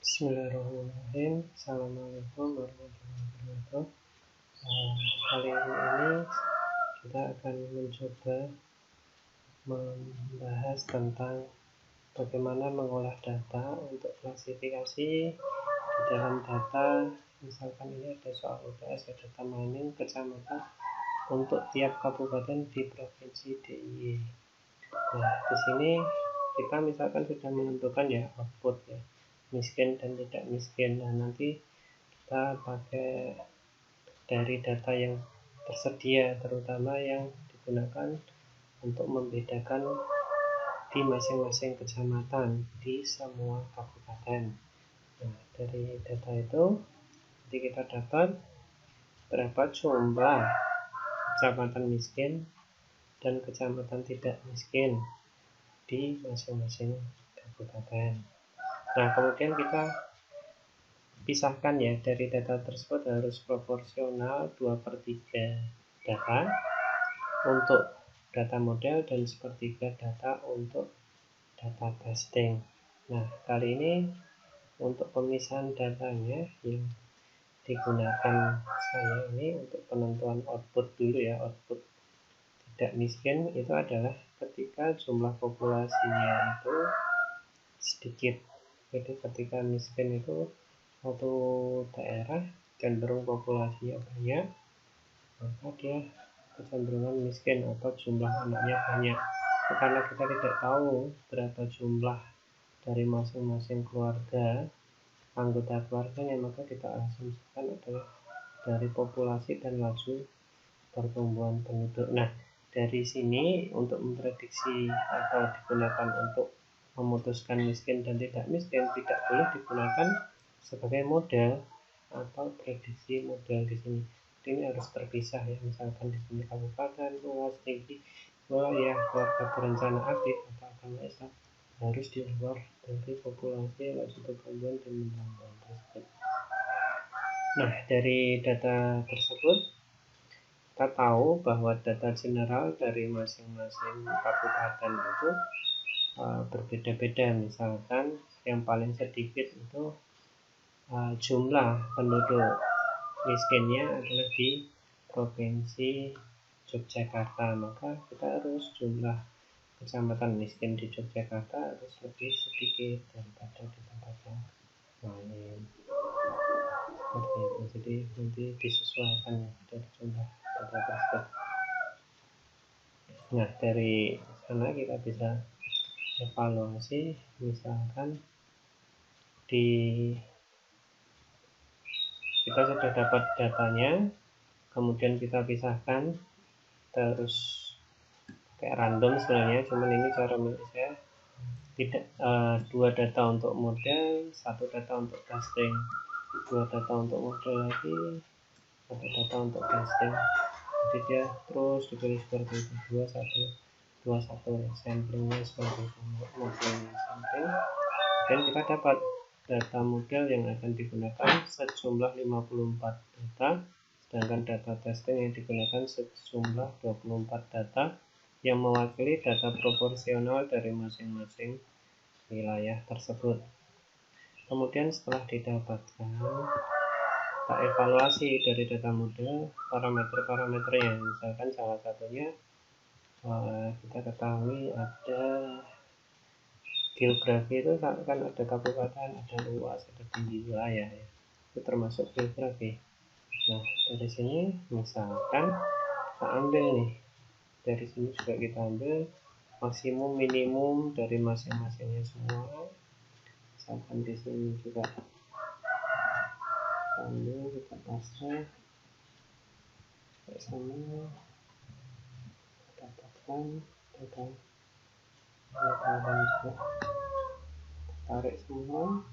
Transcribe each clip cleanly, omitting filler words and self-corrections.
Bismillahirrahmanirrahim. Assalamualaikum warahmatullahi wabarakatuh. Kali ini kita akan mencoba membahas tentang bagaimana mengolah data untuk klasifikasi di dalam data. Misalkan ini ada soal UTS, ada data mining kecamatan untuk tiap kabupaten di provinsi DIY. Nah, di sini kita misalkan sudah menentukan ya output ya, miskin dan tidak miskin. Nah, nanti kita pakai dari data yang tersedia, terutama yang digunakan untuk membedakan di masing-masing kecamatan di semua kabupaten. Nah, dari data itu nanti kita dapat berapa jumlah kecamatan miskin dan kecamatan tidak miskin di masing-masing kabupaten. Nah, kemudian kita pisahkan ya, dari data tersebut harus proporsional 2/3 data untuk data model dan 1/3 data untuk data testing. Nah, kali ini untuk pemisahan datanya yang digunakan saya ini untuk penentuan output dulu ya, output tidak miskin itu adalah ketika jumlah populasinya itu sedikit. Jadi ketika miskin itu suatu daerah cenderung populasinya banyak, maka dia kecenderungan miskin atau jumlah anaknya banyak. Karena kita tidak tahu berapa jumlah dari masing-masing keluarga, anggota keluarganya, maka kita asumsikan adalah dari populasi dan laju pertumbuhan penduduk. Nah, dari sini untuk memprediksi atau digunakan untuk memutuskan miskin dan tidak miskin tidak boleh digunakan sebagai model atau prediksi model di sini. Ini harus terpisah ya. Misalkan di sini kabupaten luas tinggi wilayah keluarga berencana aktif atau akan masak harus di luar dari populasi laju pertumbuhan dan penambahan tersebut. Nah, dari data tersebut kita tahu bahwa data general dari masing-masing kabupaten itu berbeda-beda. Misalkan yang paling sedikit itu jumlah penduduk miskinnya adalah di provinsi Yogyakarta, maka kita harus jumlah kecamatan miskin di Yogyakarta harus lebih sedikit daripada di tempat yang lain. Seperti itu. Jadi nanti disesuaikan ya dari jumlah data tersebut. Nah, dari sana kita bisa evaluasi, misalkan kita sudah dapat datanya, kemudian kita pisahkan, terus kayak random sebenarnya, cuman ini cara milih saya tidak, 2 data untuk model, 1 data untuk testing, 2 data untuk model lagi, 1 data untuk testing. Jadi dia terus dipilih seperti itu, 2 1 samplingnya seperti itu, modelnya sampling, dan kita dapat data model yang akan digunakan sejumlah 54 data, sedangkan data testing yang digunakan sejumlah 24 data yang mewakili data proporsional dari masing-masing wilayah tersebut. Kemudian setelah didapatkan, kita evaluasi dari data model parameter-parameternya. Misalkan salah satunya kita ketahui ada geografi, itu kan ada kabupaten, ada luas, ada tinggi wilayah ya. Itu termasuk geografi. Nah, dari sini misalkan kita ambil nih, dari sini juga kita ambil maksimum minimum dari masing-masingnya semua. Misalkan di sini juga ambil, kita pasrah sama dapatkan data juga tarik semua,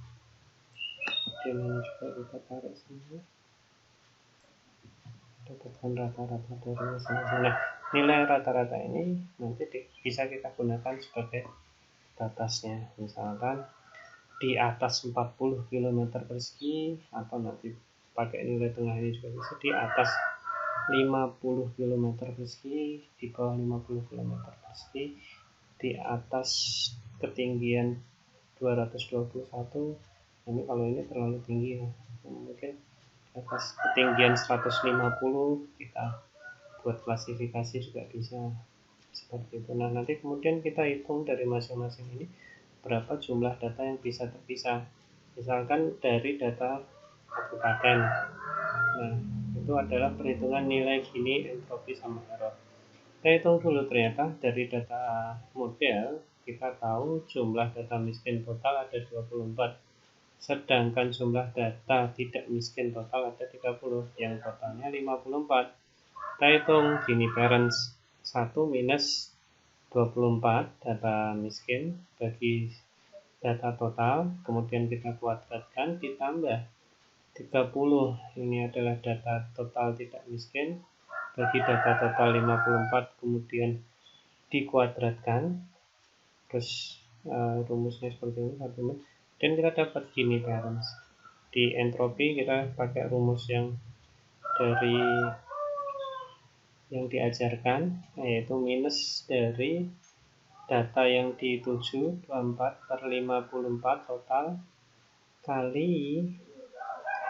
dan ini juga kita tarik semua, dapatkan rata-rata dari masing-masing. Nah, nilai rata-rata ini nanti bisa kita gunakan sebagai batasnya. Misalkan di atas 40 km persegi, atau nanti pakai nilai tengah ini juga bisa di atas 50 km persegi, di bawah 50 km persegi, di atas ketinggian 221 Ini kalau ini terlalu tinggi ya, mungkin atas ketinggian 150 kita buat klasifikasi juga bisa seperti itu. Nah, nanti kemudian kita hitung dari masing-masing ini berapa jumlah data yang bisa terpisah. Misalkan dari data kabupaten. Nah, itu adalah perhitungan nilai Gini, entropi, sama error. Kita hitung dulu, ternyata dari data model kita tahu jumlah data miskin total ada 24. Sedangkan jumlah data tidak miskin total ada 30, yang totalnya 54. Kita hitung Gini parents 1 minus 24 data miskin bagi data total, kemudian kita kuadratkan ditambah 30, ini adalah data total tidak miskin bagi data total 54, kemudian dikuadratkan, terus rumusnya seperti ini, dan kita dapat Gini parents. Di entropi kita pakai rumus yang dari yang diajarkan, yaitu minus dari data yang dituju 24 per 54 total kali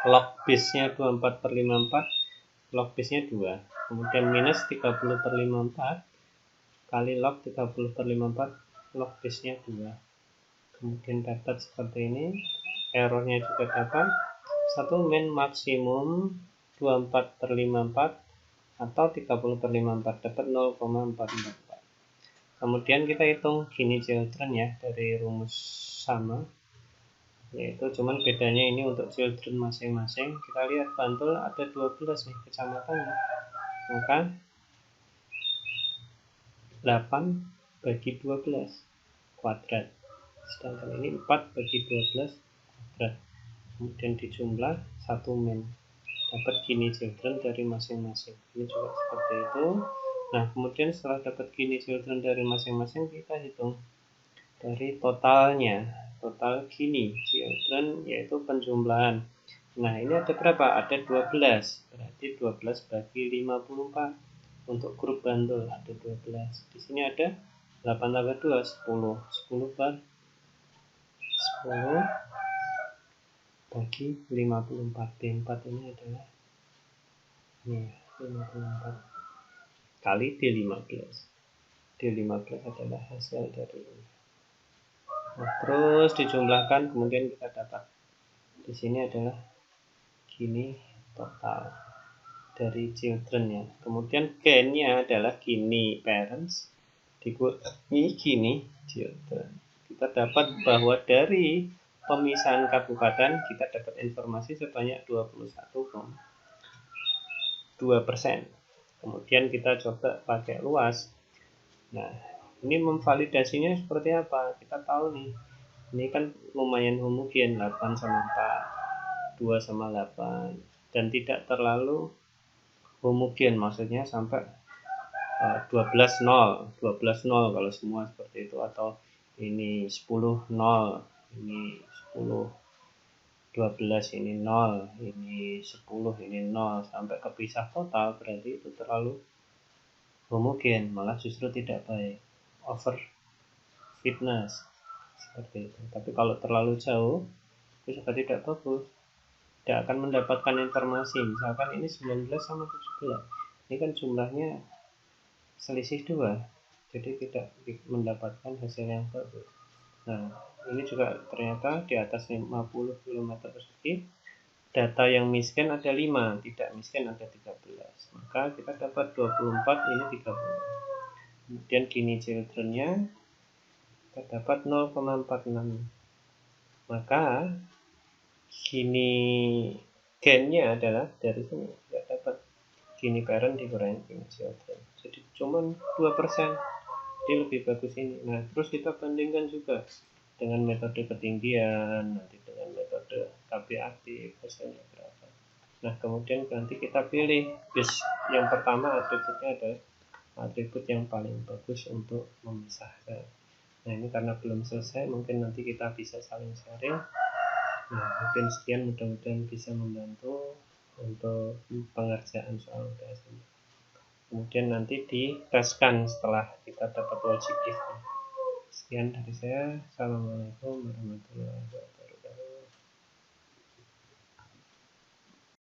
log base-nya 24 per 54, log base-nya 2, kemudian minus 30 per 54 kali log 30 per 54, log base-nya 2, kemudian dapat seperti ini. Errornya juga dapat 1 min maksimum 24 per 54 atau 30 per 54, dapat 0,444. Kemudian kita hitung Gini children ya dari rumus sama, yaitu cuman bedanya ini untuk children masing-masing. Kita lihat Bantul ada 12 nih kecamatannya, maka 8 bagi 12 kuadrat, sedangkan ini 4 bagi 12 kuadrat, kemudian dijumlah 1 min, dapat Gini children dari masing-masing. Ini juga seperti itu. Nah, kemudian setelah dapat Gini children dari masing-masing, kita hitung dari totalnya, total Gini children, yaitu penjumlahan. Nah, ini ada berapa? Ada 12, berarti 12 bagi 54 untuk grup Bantul ada 12. Di sini ada 8 tambah 2, 10, 10 per 10 bagi 54. D4 ini adalah ini 54 kali D15. D15 adalah hasil dari ini. Nah, terus dijumlahkan, kemudian kita dapat di sini adalah Gini total dari children ya. Kemudian gen-nya adalah Gini parents dikurangi Gini children. Kita dapat bahwa dari pemisahan kabupaten kita dapat informasi sebanyak 21,2%. Kemudian kita coba pakai luas. Nah, ini memvalidasinya seperti apa? Kita tahu nih, ini kan lumayan homogen, 8 sama 4, 2 sama 8, dan tidak terlalu homogen, maksudnya sampai 12 0 kalau semua seperti itu, atau ini 10 0, ini 10 12, ini 0, ini 10, ini 0, sampai kepisah total, berarti itu terlalu homogen, malah justru tidak baik, over fitness seperti itu. Tapi kalau terlalu jauh itu juga tidak bagus, tidak akan mendapatkan informasi. Misalkan ini 19 sama 17, ini kan jumlahnya selisih 2, jadi tidak mendapatkan hasil yang bagus. Nah, ini juga ternyata di atas 50 km persegi data yang miskin ada 5, tidak miskin ada 13, maka kita dapat 24, ini 30. Kemudian Gini children-nya kita dapat 0,46, maka Gini gen-nya adalah dari sini, kita dapat Gini parent dikurangi Gini children, jadi cuman 2%, jadi lebih bagus ini. Nah, terus kita bandingkan juga dengan metode ketinggian, nanti dengan metode KB aktif, hasilnya berapa. Nah, kemudian nanti kita pilih base yang pertama, atributnya adalah atribut yang paling bagus untuk memisahkan. Nah, ini karena belum selesai, mungkin nanti kita bisa saling sharing. Nah, mungkin sekian, mudah-mudahan bisa membantu untuk pengerjaan soal UTS ini. Kemudian nanti diteskan setelah kita dapat wajib if. Sekian dari saya. Assalamualaikum warahmatullahi wabarakatuh.